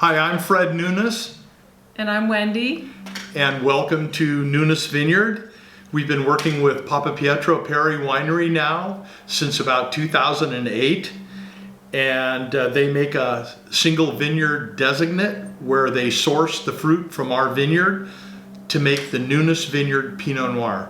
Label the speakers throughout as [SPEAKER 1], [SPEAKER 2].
[SPEAKER 1] Hi, I'm Fred Nunes.
[SPEAKER 2] And I'm Wendy.
[SPEAKER 1] And welcome to Nunes Vineyard. We've been working with Papa Pietro Perry Winery now since about 2008. And they make a single vineyard designate where they source the fruit from our vineyard to make the Nunes Vineyard Pinot Noir.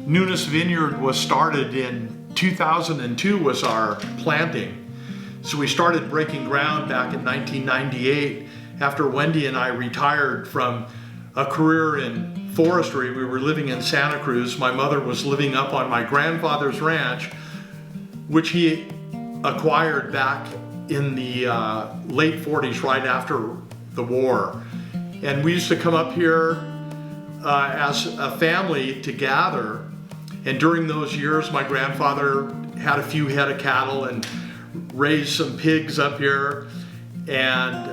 [SPEAKER 1] Nunes Vineyard was started in 2002 was our planting. So we started breaking ground back in 1998 after Wendy and I retired from a career in forestry. We were living in Santa Cruz. My mother was living up on my grandfather's ranch, which he acquired back in the late 40s, right after the war. And we used to come up here as a family to gather. And during those years, my grandfather had a few head of cattle and raised some pigs up here. And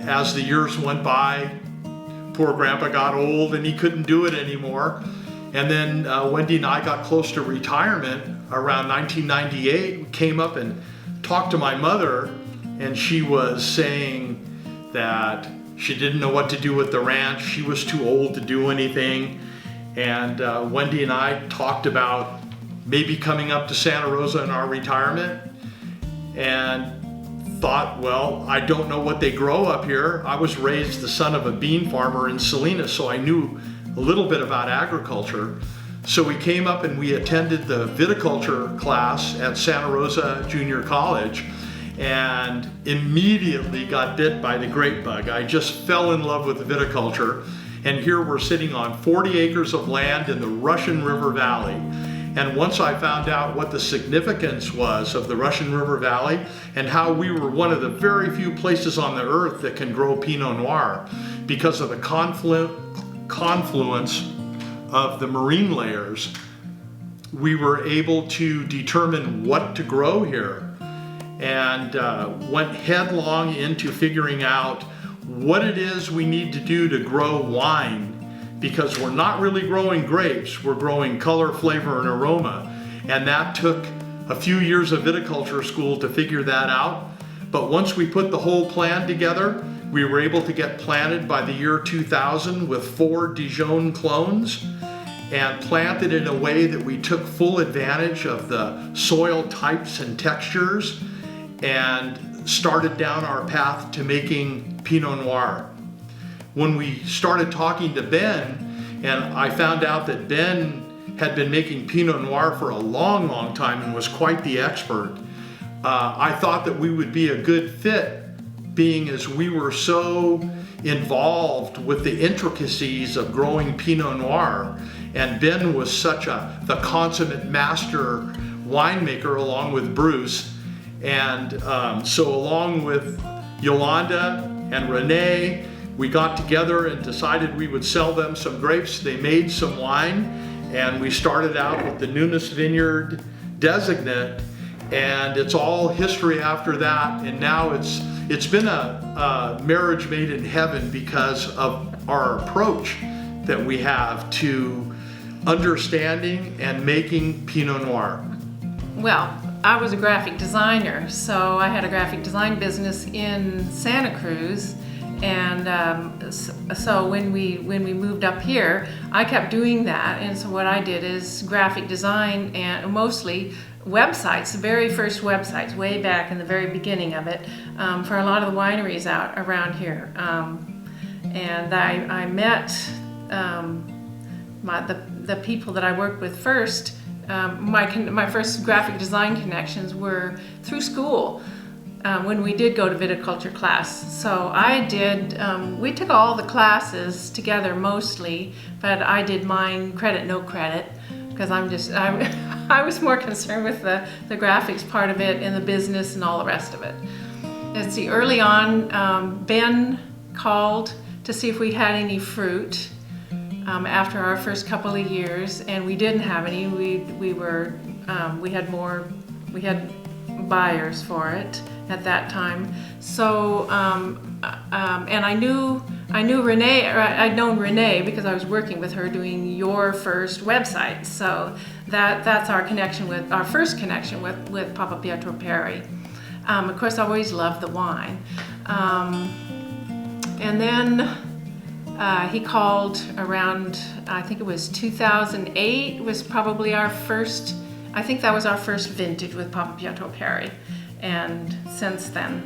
[SPEAKER 1] as the years went by, poor Grandpa got old and he couldn't do it anymore. And then Wendy and I got close to retirement around 1998. We came up and talked to my mother, and she was saying that she didn't know what to do with the ranch. She was too old to do anything. And Wendy and I talked about maybe coming up to Santa Rosa in our retirement, and thought, well, I don't know what they grow up here. I was raised the son of a bean farmer in Salinas, so I knew a little bit about agriculture. So we came up and we attended the viticulture class at Santa Rosa Junior College, and immediately got bit by the grape bug. I just fell in love with viticulture. And here we're sitting on 40 acres of land in the Russian River Valley. And once I found out what the significance was of the Russian River Valley and how we were one of the very few places on the earth that can grow Pinot Noir because of the confluence of the marine layers, we were able to determine what to grow here, and went headlong into figuring out what it is we need to do to grow wine, because we're not really growing grapes, we're growing color, flavor, and aroma. And that took a few years of viticulture school to figure that out. But once we put the whole plan together, we were able to get planted by the year 2000 with 4 Dijon clones, and planted in a way that we took full advantage of the soil types and textures, and started down our path to making Pinot Noir. When we started talking to Ben, and I found out that Ben had been making Pinot Noir for a long, long time and was quite the expert, I thought that we would be a good fit, being as we were so involved with the intricacies of growing Pinot Noir. And Ben was such the consummate master winemaker along with Bruce. And so along with Yolanda and Renee, we got together and decided we would sell them some grapes. They made some wine, and we started out with the Nunes Vineyard designate, and it's all history after that. And now it's been a marriage made in heaven because of our approach that we have to understanding and making Pinot Noir.
[SPEAKER 2] Well, I was a graphic designer, so I had a graphic design business in Santa Cruz, and so when we moved up here, I kept doing that. And so what I did is graphic design, and mostly websites, the very first websites, way back in the very beginning of it, for a lot of the wineries out around here. And I met the people that I worked with first. My first graphic design connections were through school. when we did go to viticulture class. So I did, we took all the classes together mostly, but I did mine credit, no credit, because I was more concerned with the graphics part of it and the business and all the rest of it. Let's see, early on, Ben called to see if we had any fruit after our first couple of years, and we didn't have any. We had buyers for it at that time. So, and I knew Renee, or I'd known Renee because I was working with her doing your first website. So that's our first connection with Papa Pietro Perri. Of course, I always loved the wine. And then he called around, I think it was 2008 was probably our first, I think that was our first vintage with Papa Pietro Perri. And since then,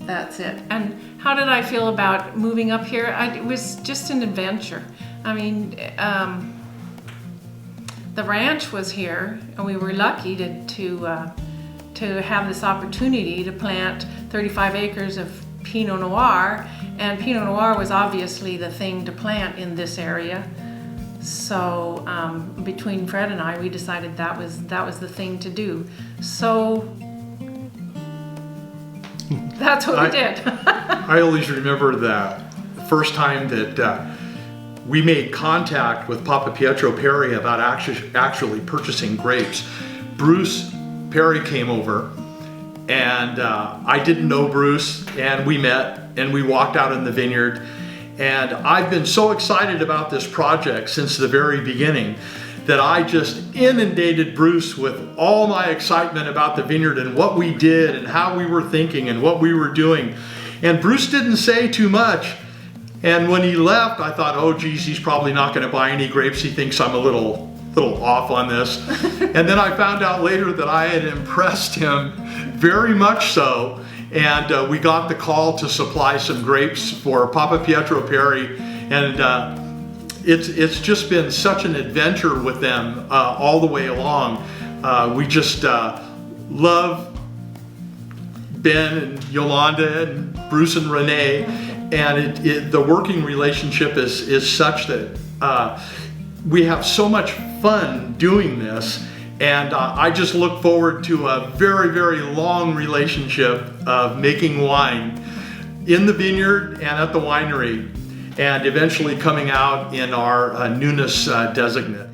[SPEAKER 2] that's it. And how did I feel about moving up here? It was just an adventure. I mean, the ranch was here, and we were lucky to have this opportunity to plant 35 acres of Pinot Noir, and Pinot Noir was obviously the thing to plant in this area. So between Fred and I, we decided that was the thing to do. So that's what we did.
[SPEAKER 1] I always remember that first time that we made contact with Papa Pietro Perri about actually purchasing grapes. Bruce Perri came over, and I didn't know Bruce, and we met and we walked out in the vineyard. And I've been so excited about this project since the very beginning that I just inundated Bruce with all my excitement about the vineyard and what we did and how we were thinking and what we were doing. And Bruce didn't say too much. And when he left, I thought, oh geez, he's probably not going to buy any grapes. He thinks I'm a little off on this. And then I found out later that I had impressed him very much so. And we got the call to supply some grapes for Papa Pietro Perri, and it's just been such an adventure with them all the way along. We just love Ben and Yolanda and Bruce and Renee, and the working relationship is such that we have so much fun doing this. And I just look forward to a very, very long relationship of making wine in the vineyard and at the winery, and eventually coming out in our Nunes designate.